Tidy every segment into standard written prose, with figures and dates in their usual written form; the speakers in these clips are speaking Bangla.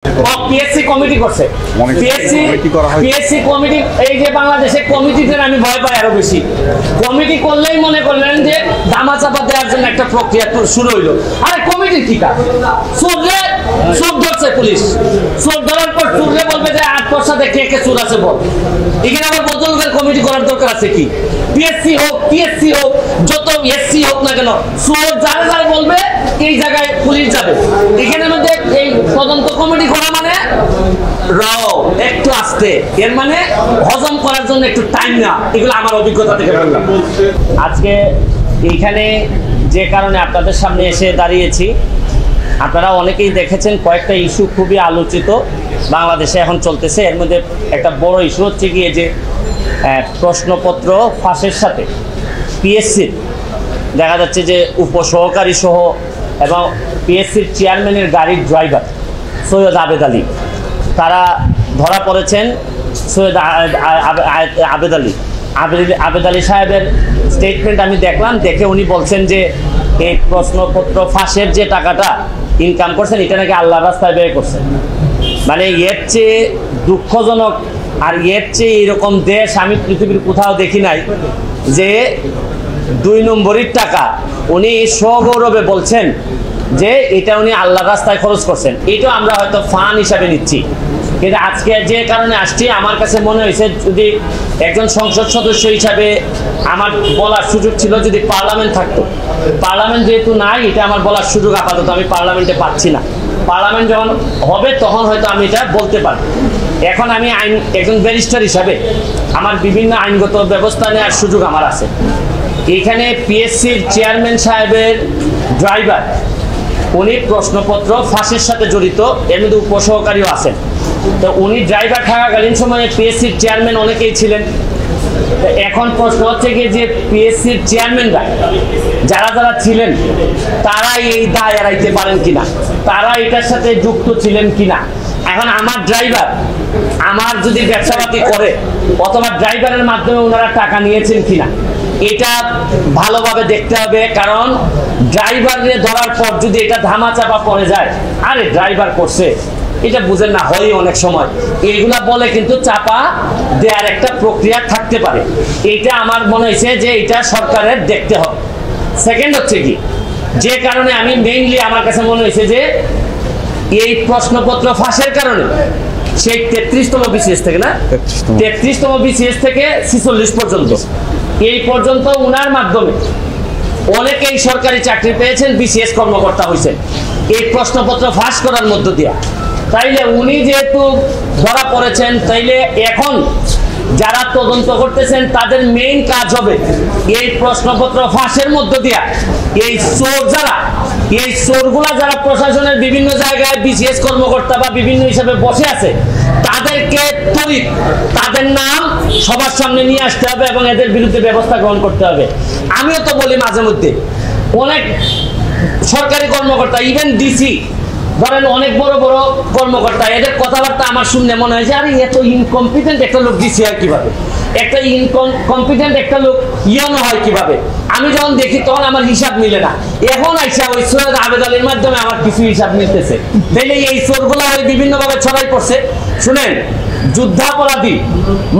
পিএসসি কমিটি করছে, পিএসসি কমিটি। এই যে বাংলাদেশে কমিটিতে আমি ভয় পাই আরো বেশি। কমিটি করলেই মনে করলেন যে ধামাচাপা দেওয়ার জন্য একটা প্রক্রিয়া শুরু হইলো। আরে কমিটির কি কাজ? চোর ধরছে পুলিশ, চোর ধরার পর চুরলে বলবে যে ৮ সাথে কে কে চোর আছে বল। এখানে আবার বদলকার কমিটি করার দরকার আছে কি? পিএসসি হোক, পিএসসি হোক, যত এসসি হোক না কেন, চোর যারা যারা বলবে এই জায়গায় পুলিশ যাবে। এখানে আমাদের এই তদন্ত কমিটি করা মানে একটু আস্তে, এর মানে হজম করার জন্য একটু টাইম না। এগুলো আমার অভিজ্ঞতা থেকে বললাম। আজকে এইখানে যে কারণে আপনাদের সামনে এসে দাঁড়িয়েছি, আপনারা অনেকেই দেখেছেন কয়েকটা ইস্যু খুবই আলোচিত বাংলাদেশে এখন চলতেছে। এর মধ্যে একটা বড় ইস্যু হচ্ছে গিয়ে যে প্রশ্নপত্র ফাঁসের সাথে পিএসসির দেখা যাচ্ছে যে উপসহকারী সহ এবং পিএসসির চেয়ারম্যানের গাড়ির ড্রাইভার সৈয়দ আবেদ আলী, তারা ধরা পড়েছেন। সৈয়দ আবেদ আলী সাহেবের স্টেটমেন্ট আমি দেখলাম, দেখে উনি বলছেন যে এই প্রশ্নপত্র ফাঁসের যে টাকাটা ইনকাম করছেন এটা নাকি আল্লাহর রাস্তায় ব্যয় করছেন। মানে এর চেয়ে দুঃখজনক আর এর চেয়ে এরকম দেশ আমি পৃথিবীর কোথাও দেখি নাই যে ২ নম্বরের টাকা উনি সগৌরবে বলছেন যে এটা উনি আল্লাহর রাস্তায় খরচ করছেন। এটা আমরা হয়তো ফান হিসাবে নিচ্ছি, কিন্তু আজকে যে কারণে আসছি আমার কাছে মনে হয়েছে যদি একজন সংসদ সদস্য হিসাবে আমার বলার সুযোগ ছিল, যদি পার্লামেন্ট থাকতো। পার্লামেন্ট যেহেতু নাই, এটা আমার বলার সুযোগ আপাতত আমি পার্লামেন্টে পাচ্ছি না। পার্লামেন্ট যখন হবে তখন হয়তো আমি এটা বলতে পারবো। এখন আমি একজন ব্যারিস্টার হিসাবে আমার বিভিন্ন আইনগত ব্যবস্থা নেওয়ার সুযোগ আমার আছে। এখানে পিএসসির চেয়ারম্যান সাহেবের ড্রাইভার উনি প্রশ্নপত্র ফাঁসের সাথে জড়িত, এর মধ্যে উপসহকারীও আছেন। তো উনি ড্রাইভার থাকাকালীন সময়ে পিএসসির চেয়ারম্যান অনেকেই ছিলেন। এখন প্রশ্ন হচ্ছে কি যে পিএসসির চেয়ারম্যানরা যারা যারা ছিলেন তারা এই দায় এড়াইতে পারেন কিনা, তারা এটার সাথে যুক্ত ছিলেন কিনা। এখন আমার ড্রাইভার আমার যদি ব্যবসাপাতি করে অথবা ড্রাইভারের মাধ্যমে ওনারা টাকা নিয়েছেন কিনা এটা ভালোভাবে দেখতে হবে। কারণ ড্রাইভারে ধরার পর যদি এটা ধামাচাপা পড়ে যায়, আরে ড্রাইভার করছে এটা বুঝেন না, হয় অনেক সময় এইগুলা বলে কিন্তু চাপা দেওয়ার একটা প্রক্রিয়া থাকতে পারে। এইটা আমার মনে হয়েছে যে এটা সরকারের দেখতে হবে। সেকেন্ড হচ্ছে কি, যে কারণে আমি মেইনলি আমার কাছে মনে হয়েছে যে এই প্রশ্নপত্র ফাঁসের কারণে সেই 33তম বিসিএস থেকে না 33তম বিসিএস থেকে 46 পর্যন্ত এই পর্যন্ত উনার মাধ্যমে অনেকেই সরকারি চাকরি পেয়েছেন, বিসিএস কর্মকর্তা হয়েছেন এই প্রশ্নপত্র ফাঁস করার মধ্য দিয়ে। তাইলে উনি যেহেতু ধরা পড়েছেন, তাইলে এখন যারা তদন্ত করতেছেন তাদের মেইন কাজ হবে এই প্রশ্নপত্র ফাঁসের মধ্য দিয়া এই চোর যারা, এই চোরগুলা যারা প্রশাসনের বিভিন্ন জায়গায় বিসিএস কর্মকর্তা বা বিভিন্ন হিসাবে বসে আছে তাদেরকে ত্বরিত তাদের নাম সবার সামনে নিয়ে আসতে হবে এবং এদের বিরুদ্ধে ব্যবস্থা গ্রহণ করতে হবে। আমিও তো বলি মাঝে মধ্যে অনেক সরকারি কর্মকর্তা, ইভেন ডিসি ধরেন অনেক বড় বড় কর্মকর্তা, এদের কথাবার্তা আমার শুনলে মনে হয় যে আরে এত ইনকম্পিটেন্ট একটা লোক ডিসি হয় কিভাবে, একটা ইনকম্পিটেন্ট একটা লোক ইয়নো হয় কিভাবে। আমি যখন দেখি তখন আমার হিসাব মিলে না। এখন আইসা ওই সৈয়দ আবেদ আলীর মাধ্যমে আমার কিছু হিসাব মিলতেছে। তাইলে এই চোরগুলা বিভিন্নভাবে ছড়াই পড়ছে। শুনেন, যুদ্ধাপরাধী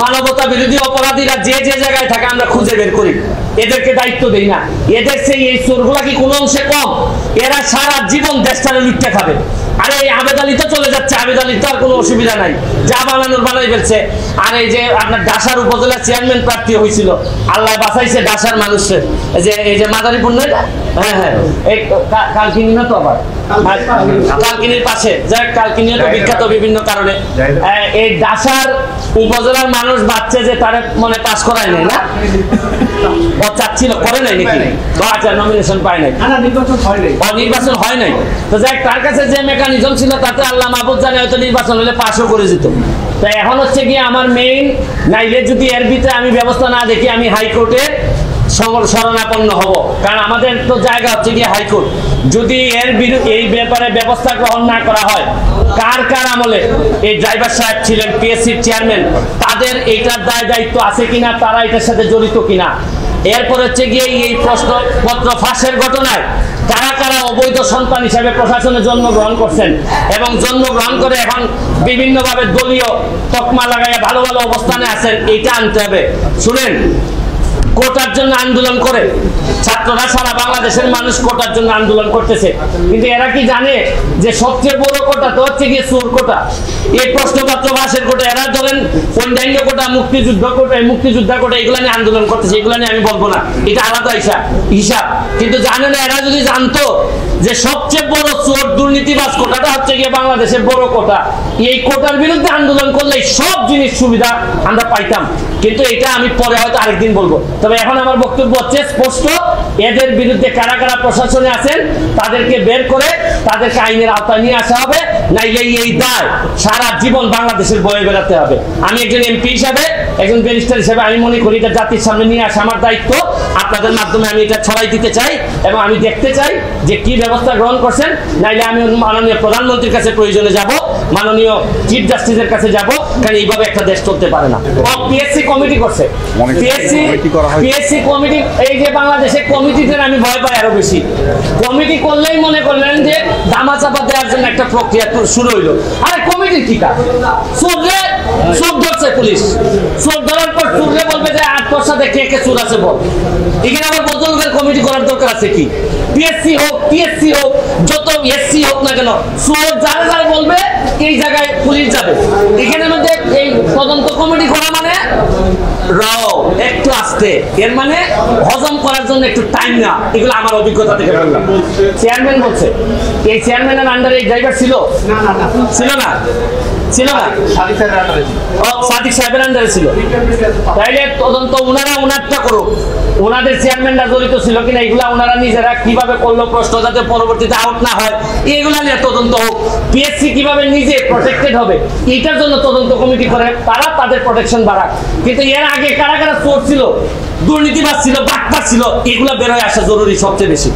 মানবতা বিরোধী অপরাধীরা যে যে জায়গায় থাকে আমরা খুঁজে বের করি, এদেরকে দায়িত্ব দেই না। এদের সেই এই চোরগুলা কি কোনো অংশে কম? এরা সারা জীবন দেশটারে লুটতে খাবে। আরে এই আবেদ আলী তো চলে যাচ্ছে, আবেদ আলীর তো আর কোনো অসুবিধা নাই, যা বানানোর বানাই ফেলছে। আর এই যে আপনার ডাসার উপজেলা চেয়ারম্যান প্রার্থী হয়েছিল, আল্লাহ বাঁচাইছে ডাসার মানুষের, এই যে মাদারীপুর নয়, হ্যাঁ হ্যাঁ এই কালকিনি না তো আবার কালকিনির পাশে, যাই কালকিনিও তো বিখ্যাত বিভিন্ন কারণে। এই ডাসার উপজেলার মানুষ ভাবছে যে তারা মনে পাস করায় নাই না, ও চাচ্ছিল করে নাই নাকি, আচ্ছা নমিনেশন পায় নাই, নির্বাচন হয় নাই। তো যাই তার কাছে যে মেকানিজম ছিল তাতে আল্লাহ মাহবুব জানে হয়তো নির্বাচন হলে পাসও করে যেত। তো এখন হচ্ছে কি আমার মেইন নাইলে যদি এর ভিতরে আমি ব্যবস্থা না দেখি আমি হাইকোর্টের শরণাপন্ন হব। কারণ আমাদের তো জায়গা হচ্ছে গিয়ে হাইকোর্ট। যদি এই ব্যাপারে ব্যবস্থা গ্রহণ না করা হয়, কার কার আমলে এই ড্রাইভার সাহেব ছিলেন পিএসসির চেয়ারম্যান, তাদের এইটার দায় দায়িত্ব আছে কিনা, তারা এটার সাথে জড়িত কিনা, এরপর হচ্ছে গিয়ে এই প্রশ্নপত্র ফাঁসের ঘটনায় কারা কারা অবৈধ সন্তান হিসাবে প্রশাসনে জন্মগ্রহণ করছেন এবং জন্মগ্রহণ করে এখন বিভিন্নভাবে দলীয় তকমা লাগাইয়া ভালো ভালো অবস্থানে আছেন, এইটা আনতে হবে। শুনেন, কোটার জন্য আন্দোলন করে ছাত্ররা, সারা বাংলাদেশের মানুষ কোটার জন্য আন্দোলন করতেছে, কিন্তু এরা কি জানে যে সবচেয়ে বড় কোটা তো হচ্ছে গিয়ে চোর কোটা, এই প্রশ্নপত্র ফাঁসের কোটা। এরা ধরেন অন্যান্য কোটা, মুক্তিযোদ্ধা কোটা, এগুলো নিয়ে আন্দোলন করতেছে, এগুলো নিয়ে আমি বলবো না, এটা আলাদা হিসাব। কিন্তু জানে না, এরা যদি জানতো যে সবচেয়ে বড় চোর দুর্নীতিবাজ কোটাটা হচ্ছে গিয়ে বাংলাদেশের বড় কোটা, এই কোটার বিরুদ্ধে আন্দোলন করলে সব জিনিস সুবিধা আমরা পাইতাম। কিন্তু এটা আমি পরে হয়তো আরেকদিন বলবো। তবে এখন আমার বক্তব্য হচ্ছে স্পষ্ট, এদের বিরুদ্ধে কারা কারা প্রশাসনে আছেন তাদেরকে বের করে তাদেরকে আইনের আওতায় নিয়ে আসা হবে, নাইলে এই দায় সারা জীবন বাংলাদেশের বয়ে বেড়াতে হবে। আমি একজন এমপি হিসাবে, একজন ব্যারিস্টার হিসাবে আমি মনে করি এটা জাতির সামনে নিয়ে আসা আমার দায়িত্ব। আপনাদের মাধ্যমে আমি এটা ছড়াই দিতে চাই এবং আমি দেখতে চাই যে কি ব্যবস্থা গ্রহণ করছেন, নাইলে আমি মাননীয় প্রধানমন্ত্রীর কাছে প্রয়োজনে যাব, মাননীয় চিফ জাস্টিসের কাছে যাব, কারণ এইভাবে একটা দেশ চলতে পারে না। পিএসসি কমিটি করছে, পিএসসি কমিটি, এই যে বাংলাদেশে কমিটিতে আমি ভয় পাই আরো বেশি। কমিটি করলেই মনে করলেন যে দামাচাপা দেওয়ার জন্য একটা প্রক্রিয়া শুরু হইলো। আরে কমিটির কি কাজ? চোর ধরছে পুলিশ, চোর ধরার পর চোররে বলবে যে আটটার সাথে কে কে চোর আছে বল। এখানে আবার বদলদের কমিটি করার দরকার আছে কি? পিএসসি হোক, টিএসসি হোক, যত এসসি হোক না কেন, চোর যারা যারা বলবে এই জায়গায় পুলিশ যাবে। এখানে মধ্যে এই তদন্ত কমিটি করা মানে একটু আসতে, এর মানে হজম করার জন্য একটু টাইম না। এগুলো আমার অভিজ্ঞতা থেকে বললাম। চেয়ারম্যান বলছে, এই চেয়ারম্যানের আন্ডারে এই ড্রাইভার ছিল না? সাদিক সাহেবের আন্ডারে ছিল। তাইলে তদন্ত ওনারটা করুক, ওনাদের চেয়ারম্যানরা জড়িত ছিল কিনা এগুলা ওনারা নিজেরা কিভাবে করলো, প্রশ্ন যাতে পরবর্তীতে আউট না হয়, এগুলা নিয়ে তদন্ত হোক। পিএসসি কিভাবে নিজে প্রটেক্টেড হবে এটার জন্য তদন্ত কমিটি করে, তারা তাদের প্রোটেকশন বাড়াক। কিন্তু এর আগে কারা কারা চোর ছিল, দুর্নীতিবাজ ছিল, বাটপার ছিল, এগুলা বের হয়ে আসা জরুরি সবচেয়ে বেশি।